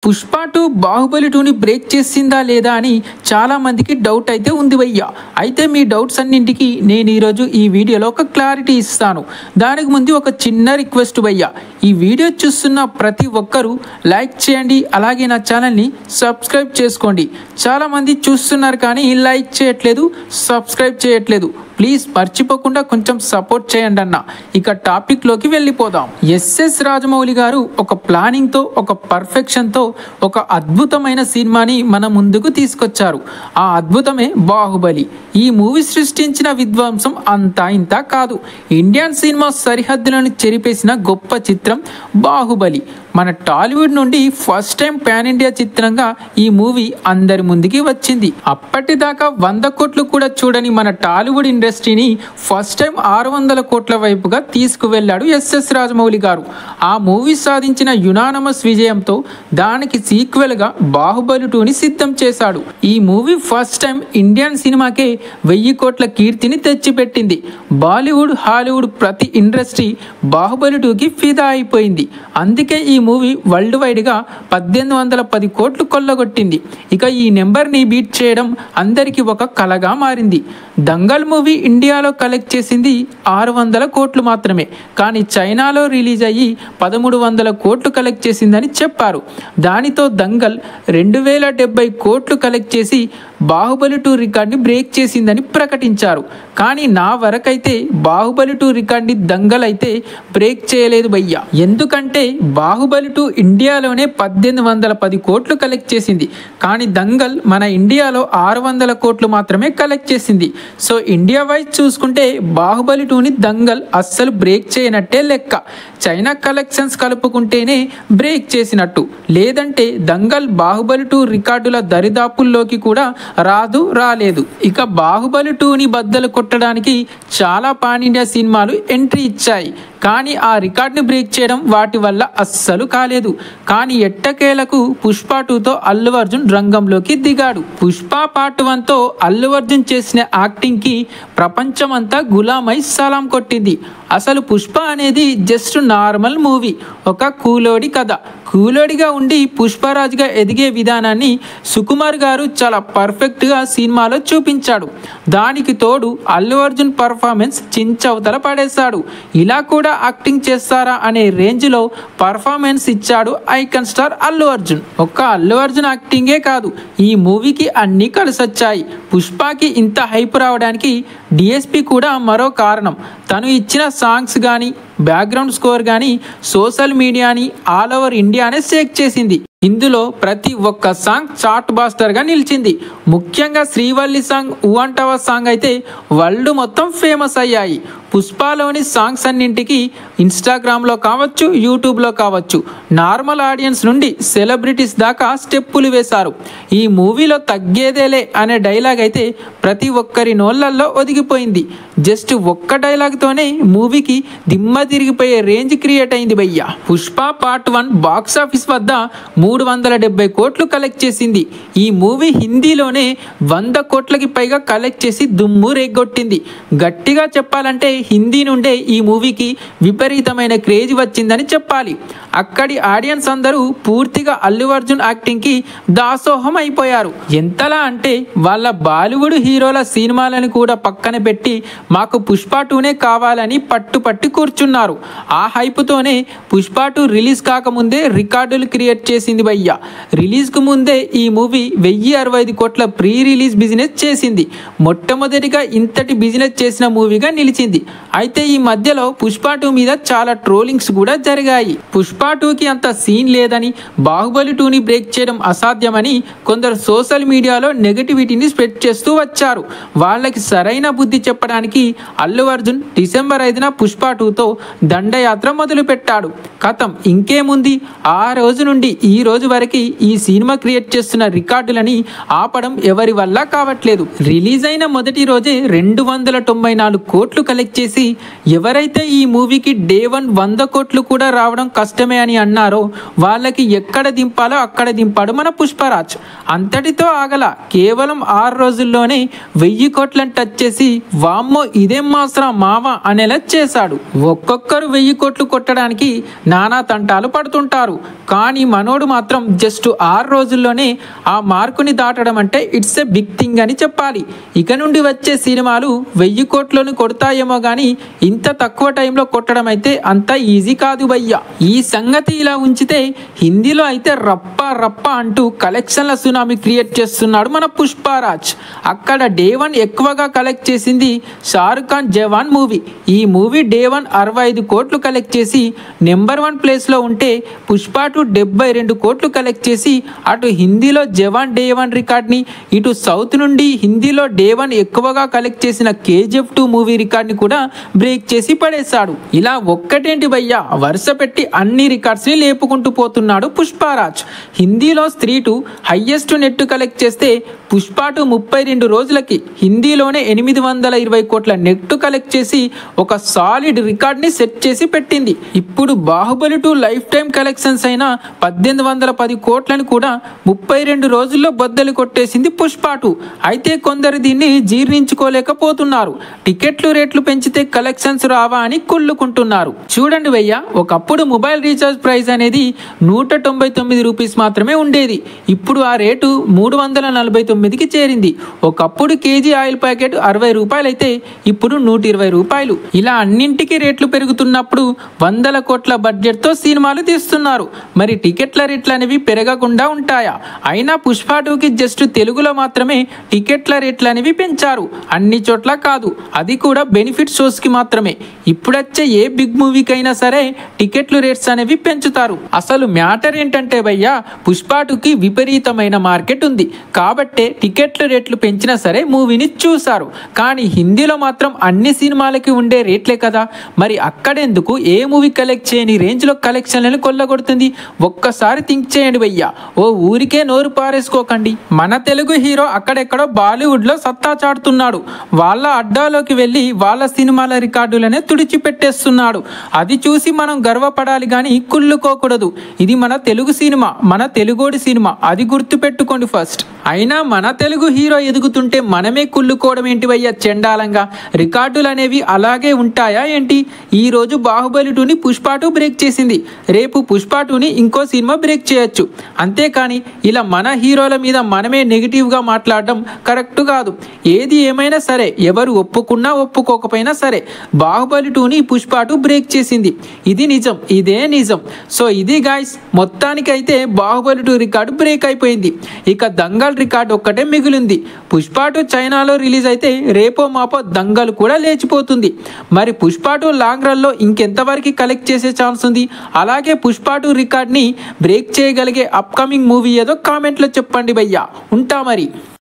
పుష్ప 2 బాహుబలి 2ని బ్రేక్ చేసిందా లేదా అని చాలా మందికి డౌట్ అయితే ఉంది భయ్యా. అయితే మీ డౌట్స్ అన్నింటికి నేను ఈరోజు ఈ వీడియోలో ఒక క్లారిటీ ఇస్తాను. దానికి ముందు ఒక చిన్న రిక్వెస్ట్ భయ్యా, ఈ వీడియో చూస్తున్న ప్రతి ఒక్కరూ లైక్ చేయండి, అలాగే నా ఛానల్ని సబ్స్క్రైబ్ చేసుకోండి. చాలామంది చూస్తున్నారు కానీ లైక్ చేయట్లేదు, సబ్స్క్రైబ్ చేయట్లేదు. ప్లీజ్ మర్చిపోకుండా కొంచెం సపోర్ట్ చేయండి అన్న. ఇక టాపిక్లోకి వెళ్ళిపోదాం. ఎస్ఎస్ రాజమౌళి గారు ఒక ప్లానింగ్తో, ఒక పర్ఫెక్షన్తో ఒక అద్భుతమైన సినిమాని మన ముందుకు తీసుకొచ్చారు. ఆ అద్భుతమే బాహుబలి. ఈ మూవీ సృష్టించిన విధ్వంసం అంతా ఇంత కాదు. ఇండియన్ సినిమా సరిహద్దులను చెరిపేసిన గొప్ప చిత్రం బాహుబలి. మన టాలీవుడ్ నుండి ఫస్ట్ టైం పాన్ ఇండియా చిత్రంగా ఈ మూవీ అందరి ముందుకి వచ్చింది. అప్పటిదాకా 100 కోట్లు కూడా చూడని మన టాలీవుడ్ ఇండస్ట్రీని ఫస్ట్ టైం 600 కోట్ల వైపుగా తీసుకువెళ్ళాడు ఎస్ఎస్ రాజమౌళి గారు. ఆ మూవీ సాధించిన యునానమస్ విజయంతో దానికి సీక్వెల్ గా బాహుబలి 2ని సిద్ధం చేశాడు. ఈ మూవీ ఫస్ట్ టైం ఇండియన్ సినిమాకే 1000 కోట్ల కీర్తిని తెచ్చిపెట్టింది. బాలీవుడ్, హాలీవుడ్ ప్రతి ఇండస్ట్రీ బాహుబలి 2కి ఫిదా అయిపోయింది. అందుకే ఈ మూవీ వరల్డ్ వైడ్ గా 1810 కోట్లు కొల్లగొట్టింది. ఇక ఈ నెంబర్ని బీట్ చేయడం అందరికీ ఒక కలగా మారింది. దంగల్ మూవీ ఇండియాలో కలెక్ట్ చేసింది 600 కోట్లు మాత్రమే, కానీ చైనాలో రిలీజ్ అయ్యి 1300 కోట్లు కలెక్ట్ చేసిందని చెప్పారు. దానితో దంగల్ 2070 కోట్లు కలెక్ట్ చేసి బాహుబలి 2 రికార్డ్ని బ్రేక్ చేసిందని ప్రకటించారు. కానీ నా వరకైతే బాహుబలి 2 రికార్డ్ని దంగల్ అయితే బ్రేక్ చేయలేదు భయ్యా. ఎందుకంటే బాహుబలి 2 ఇండియాలోనే 1810 కోట్లు కలెక్ట్ చేసింది, కానీ దంగల్ మన ఇండియాలో 600 కోట్లు మాత్రమే కలెక్ట్ చేసింది. సో ఇండియా వైజ్ చూసుకుంటే బాహుబలి 2ని దంగల్ అస్సలు బ్రేక్ చేయనట్టే లెక్క. చైనా కలెక్షన్స్ కలుపుకుంటేనే బ్రేక్ చేసినట్టు, లేదంటే దంగల్ బాహుబలి 2 రికార్డుల దరిదాపుల్లోకి కూడా రాలేదు. ఇక బాహుబలి 2ని బద్దలు కొట్టడానికి చాలా పాన్ ఇండియా సినిమాలు ఎంట్రీ ఇచ్చాయి, కానీ ఆ రికార్డ్ని బ్రేక్ చేయడం వాటి వల్ల అస్సలు కాలేదు. కానీ ఎట్టకేలకు పుష్ప 2తో అల్లు అర్జున్ రంగంలోకి దిగాడు. పుష్ప పార్ట్ 1తో అల్లు అర్జున్ చేసిన యాక్టింగ్కి ప్రపంచమంతా గులామై సలాం కొట్టింది. అసలు పుష్ప అనేది జస్ట్ నార్మల్ మూవీ, ఒక కూలోడి కథ. కూలోడిగా ఉండి పుష్పరాజ్గా ఎదిగే విధానాన్ని సుకుమార్ గారు చాలా పర్ఫెక్ట్గా సినిమాలో చూపించాడు. దానికి తోడు అల్లు అర్జున్ పర్ఫార్మెన్స్ చించవతల పడేశాడు. ఇలా కూడా యాక్టింగ్ చేస్తారా అనే రేంజ్లో పర్ఫార్మెన్స్ ఇచ్చాడు ఐకాన్ స్టార్ అల్లు అర్జున్. ఒక్క అల్లు అర్జున్ యాక్టింగే కాదు, ఈ మూవీకి అన్నీ కలిసొచ్చాయి. పుష్పకి ఇంత హైప్ రావడానికి డిఎస్పి కూడా మరో కారణం. తను ఇచ్చిన సాంగ్స్ కానీ, బ్యాక్గ్రౌండ్ స్కోర్ కానీ సోషల్ మీడియాని ఆల్ ఓవర్ ఇండియానే షేక్ చేసింది. ఇందులో ప్రతి ఒక్క సాంగ్ చార్ట్ బాస్టర్గా నిలిచింది. ముఖ్యంగా శ్రీవల్లి సాంగ్, ఊంటవ సాంగ్ అయితే వరల్డ్ మొత్తం ఫేమస్ అయ్యాయి. పుష్పలోని సాంగ్స్ అన్నింటికి ఇన్స్టాగ్రామ్లో కావచ్చు, యూట్యూబ్లో కావచ్చు, నార్మల్ ఆడియన్స్ నుండి సెలబ్రిటీస్ దాకా స్టెప్పులు వేశారు. ఈ మూవీలో తగ్గేదేలే అనే డైలాగ్ అయితే ప్రతి ఒక్కరి నోళ్ళల్లో ఒదిగిపోయింది. జస్ట్ ఒక్క డైలాగ్తోనే మూవీకి దిమ్మ తిరిగిపోయే రేంజ్ క్రియేట్ అయింది భయ్యా. పుష్ప పార్ట్ 1 బాక్సాఫీస్ వద్ద 370 కోట్లు కలెక్ట్ చేసింది. ఈ మూవీ హిందీలోనే 100 కోట్లకి పైగా కలెక్ట్ చేసి దుమ్ము రేగొట్టింది. గట్టిగా చెప్పాలంటే హిందీ నుండే ఈ మూవీకి విపరీతమైన క్రేజ్ వచ్చిందని చెప్పాలి. అక్కడి ఆడియన్స్ అందరూ పూర్తిగా అల్లు అర్జున్ యాక్టింగ్కి దాసోహం అయిపోయారు. ఎంతలా అంటే వాళ్ళ బాలీవుడ్ హీరోల సినిమాలను కూడా పక్కన పెట్టి మాకు పుష్ప 2నే కావాలని పట్టుపట్టి కూర్చున్నారు. ఆ హైప్తోనే పుష్ప 2 రిలీజ్ కాకముందే రికార్డులు క్రియేట్ చేసింది భయ్యా. రిలీజ్కు ముందే ఈ మూవీ 1065 కోట్ల ప్రీ రిలీజ్ బిజినెస్ చేసింది. మొట్టమొదటిగా ఇంతటి బిజినెస్ చేసిన మూవీగా నిలిచింది. అయితే ఈ మధ్యలో పుష్ప 2 మీద చాలా ట్రోలింగ్స్ కూడా జరిగాయి. పుష్ప 2కి అంత సీన్ లేదని, బాహుబలి 2ని బ్రేక్ చేయడం అసాధ్యమని కొందరు సోషల్ మీడియాలో నెగటివిటీని స్ప్రెడ్ చేస్తూ వచ్చారు. వాళ్ళకి సరైన బుద్ధి చెప్పడానికి అల్లు అర్జున్ డిసెంబర్ 5న పుష్ప 2తో దండయాత్ర మొదలు పెట్టాడు. కథం ఇంకేముంది, ఆ రోజు నుండి ఈ రోజు వరకు ఈ సినిమా క్రియేట్ చేస్తున్న రికార్డులని ఆపడం ఎవరి వల్ల కావట్లేదు. రిలీజ్ అయిన మొదటి రోజే 294 కోట్లు కలెక్ట్ చేసి ఎవరైతే ఈ మూవీకి డే 1 100 కోట్లు కూడా రావడం కష్టమే అని అన్నారో వాళ్ళకి ఎక్కడ దింపాలో అక్కడ దింపాడు మన పుష్పరాజ్. అంతటితో ఆగల, కేవలం 6 రోజుల్లోనే 1000 కోట్లను టచ్ చేసి వామ్మో ఇదేం మాస్రా మావా అనేలా చేశాడు. ఒక్కొక్కరు 1000 కోట్లు కొట్టడానికి నానా తంటాలు పడుతుంటారు, కానీ మనోడు మాత్రం జస్ట్ 6 రోజుల్లోనే ఆ మార్కుని దాటడం అంటే ఇట్స్ ఎ బిగ్ థింగ్ అని చెప్పాలి. ఇక నుండి వచ్చే సినిమాలు 1000 కోట్లను కొడతాయేమో కానీ ఇంత తక్కువ టైంలో కొట్టడం అయితే అంత ఈజీ కాదు భయ్యా. ఈ సంగతి ఇలా ఉంచితే హిందీలో అయితే రప్ప రప్ప అంటూ కలెక్షన్ల సునామీ క్రియేట్ చేస్తున్నాడు మన పుష్పరాజ్. అక్కడ డే 1 ఎక్కువగా కలెక్ట్ చేసింది షారుఖ్ ఖాన్ జవాన్ మూవీ. ఈ మూవీ డే 1 65 కోట్లు కలెక్ట్ చేసి నెంబర్ 1 ప్లేస్లో ఉంటే పుష్ప 2 72 కోట్లు కలెక్ట్ చేసి అటు హిందీలో జవాన్ డే 1 రికార్డ్ని, ఇటు సౌత్ నుండి హిందీలో డే 1 ఎక్కువగా కలెక్ట్ చేసిన KGF 2 మూవీ రికార్డ్ని కూడా బ్రేక్ చేసి పడేశాడు. ఇలా ఒక్కటేంటి భయ్యా, వరుస పెట్టి అన్ని రికార్డ్స్ని లేపుకుంటూ పోతున్నాడు పుష్పరాజ్. హిందీలో స్త్రీ 2 హైయెస్ట్ నెట్ కలెక్ట్ చేస్తే పుష్ప 2 32 రోజులకి హిందీలోనే 820 కోట్ల నెట్ కలెక్ట్ చేసి ఒక సాలిడ్ రికార్డ్ని సెట్ చేసి పెట్టింది. ఇప్పుడు బాహుబలి 2 లైఫ్ టైం కలెక్షన్స్ అయిన 1810 కోట్లను కూడా 32 రోజుల్లో బద్దలు కొట్టేసింది పుష్ప 2. అయితే కొందరు దీన్ని జీర్ణించుకోలేకపోతున్నారు. టికెట్లు రేట్లు పెంచితే కలెక్షన్స్ రావా అని కుళ్ళుకుంటున్నారు. చూడండి భయ్య, ఒకప్పుడు మొబైల్ రీఛార్జ్ ప్రైస్ అనేది 199 రూపీస్ మాత్రమే ఉండేది. ఇప్పుడు ఆ రేటు 349కి చేరింది. ఒకప్పుడు కేజీ ఆయిల్ ప్యాకెట్ 60 రూపాయలు అయితే ఇప్పుడు 120 రూపాయలు. ఇలా అన్నింటికి రేట్లు పెరుగుతున్నప్పుడు 100 కోట్ల బడ్జెట్తో సినిమాలు తీస్తున్నారు. మరి టికెట్ల రేట్లు అనేవి పెరగకుండా ఉంటాయా? అయినా పుష్ప 2కి జస్ట్ తెలుగులో మాత్రమే టికెట్ల రేట్లు అనేవి పెంచారు, అన్ని చోట్ల కాదు. అది కూడా బెనిఫిట్ షోస్కి మాత్రమే. ఇప్పుడొచ్చే ఏ బిగ్ మూవీకైనా సరే టికెట్లు రేట్స్ అనేవి పెంచుతారు. అసలు మ్యాటర్ ఏంటంటే భయ్యా, పుష్ప 2కి విపరీతమైన మార్కెట్ ఉంది కాబట్టే టికెట్ల రేట్లు పెంచినా సరే మూవీని చూసారు. కానీ హిందీలో మాత్రం అన్ని సినిమాలకి ఉండే రేట్లే కదా, మరి అక్కడెందుకు ఏ మూవీ కలెక్ట్ చేయని రేంజ్లో కలెక్షన్లను కొల్లగొడుతుంది? ఒక్కసారి థింక్ చేయండి భయ్యా. ఓ ఊరికే నోరు పారేసుకోకండి. మన తెలుగు హీరో అక్కడెక్కడో బాలీవుడ్లో సత్తా చాటుతున్నాడు. వాళ్ళ అడ్డాలోకి వెళ్ళి వాళ్ళ సినిమాల రికార్డులనే తుడిచిపెట్టేస్తున్నాడు. అది చూసి మనం గర్వపడాలి కానీ కుళ్ళుకోకూడదు. ఇది మన తెలుగు సినిమా, మన తెలుగోడి సినిమా, అది గుర్తుపెట్టుకోండి ఫస్ట్. అయినా మన తెలుగు హీరో ఎదుగుతుంటే మనమే కుళ్ళుకోవడం ఏంటి భయ్యా చెండాలంగా? రికార్డులు అనేవి అలాగే ఉంటాయా ఏంటి? ఈ రోజు బాహుబలి 2ని పుష్ప 2 బ్రేక్ చేసింది, రేపు పుష్ప 2ని ఇంకో సినిమా బ్రేక్ చేయొచ్చు. అంతేకాని ఇలా మన హీరోల మీద మనమే నెగిటివ్గా మాట్లాడడం కరెక్ట్ కాదు. ఏది ఏమైనా సరే, ఎవరు ఒప్పుకున్నా ఒప్పుకోకపోయినా సరే, బాహుబలి 2ని పుష్ప 2 బ్రేక్ చేసింది. ఇది నిజం, ఇదే నిజం. సో ఇది గాయ్స్, మొత్తానికైతే బాహుబలి 2 రికార్డు బ్రేక్ అయిపోయింది. ఇక దంగల్ రికార్డు ఒక్కటే మిగిలింది. పుష్ప 2 చైనాలో రిలీజ్ అయితే రేపో మాపో దంగల్ కూడా లేచిపోతుంది. మరి పుష్ప 2 లాంగ్ రన్లో ఇంకెంతవరకు కలెక్ట్ చేసే ఛాన్స్ ఉంది? అలాగే పుష్ప 2 రికార్డ్ని బ్రేక్ చేయగలిగే అప్కమింగ్ మూవీ ఏదో కామెంట్లో చెప్పండి భయ్యా. ఉంటా మరి.